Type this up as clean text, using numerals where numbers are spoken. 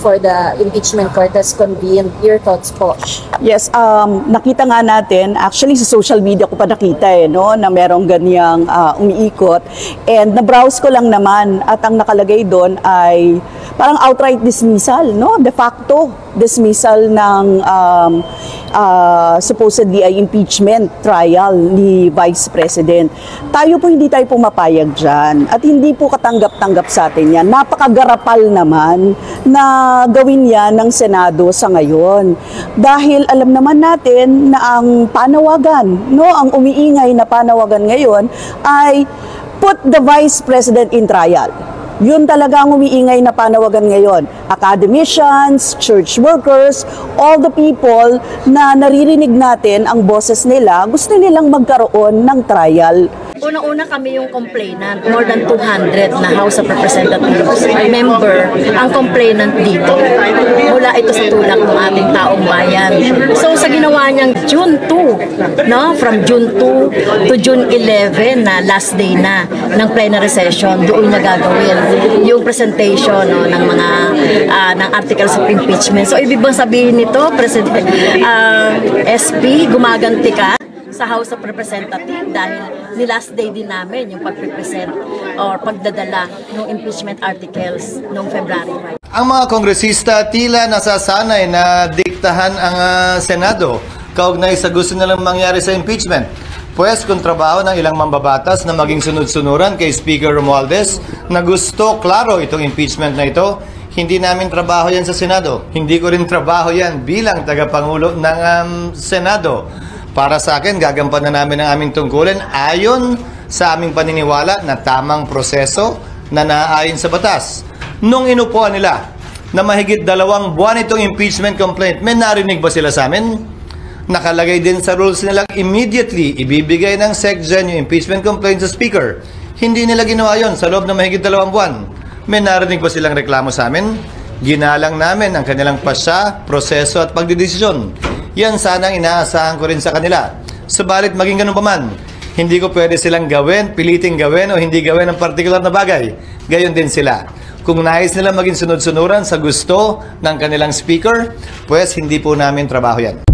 before the impeachment court has convened. Your thoughts po? Yes, nakita nga natin, actually sa social media ko pa nakita no, na merong ganyang umiikot. And na-browse ko lang naman at ang nakalagay doon ay parang outright dismissal, no? De facto dismissal ng supposedly ay impeachment trial ni Vice President. Tayo po hindi tayo pumapayag dyan at hindi po katanggap-tanggap sa atin yan. Napakagarapal naman na gawin yan ng Senado sa ngayon. Dahil alam naman natin na ang panawagan, no, ang umiingay na panawagan ngayon ay put the Vice President in trial. Yun talaga ang umiingay na panawagan ngayon. Academicians, church workers, all the people na naririnig natin ang boses nila, gusto nilang magkaroon ng trial. Unang-una kami yung complainant, more than 200 na House of Representatives member ang complainant dito. Mula ito sa tulak ng ating taong bayan. So sa ginawa niyang June 2, no? From June 2 to June 11 na last day na ng plenary session, doon niya gagawin yung presentation, no, ng mga ng articles of impeachment. So ibig bang sabihin nito, President SP, gumaganti ka sa House of Representatives dahil ni last day din namin yung pag-present or pagdadala ng impeachment articles noong February 5. Ang mga kongresista tila nasasanay na diktahan ang Senado kaugnay sa gusto nilang mangyari sa impeachment. Pues kung trabaho ng ilang mambabatas na maging sunod-sunuran kay Speaker Romualdez na gusto klaro itong impeachment na ito, hindi namin trabaho yan sa Senado. Hindi ko rin trabaho yan bilang tagapangulo ng Senado. Para sa akin, gagampanan namin ang aming tungkulin ayon sa aming paniniwala na tamang proseso na naaayon sa batas. Nung inupuan nila na mahigit 2 buwan itong impeachment complaint, may narinig ba sila sa amin? Nakalagay din sa rules nilang immediately ibibigay ng SecGen yung impeachment complaint sa Speaker. Hindi nila ginawa yon sa loob ng mahigit 2 buwan. May narinig ba silang reklamo sa amin? Ginalang namin ang kanilang pasya, proseso at pagdidesisyon. Yan sana ang inaasahan ko rin sa kanila. Subalit maging ganun pa man, hindi ko pwede silang gawin, piliting gawin o hindi gawin ng partikular na bagay. Gayon din sila. Kung nais nila maging sunod-sunuran sa gusto ng kanilang speaker, pues hindi po namin trabaho yan.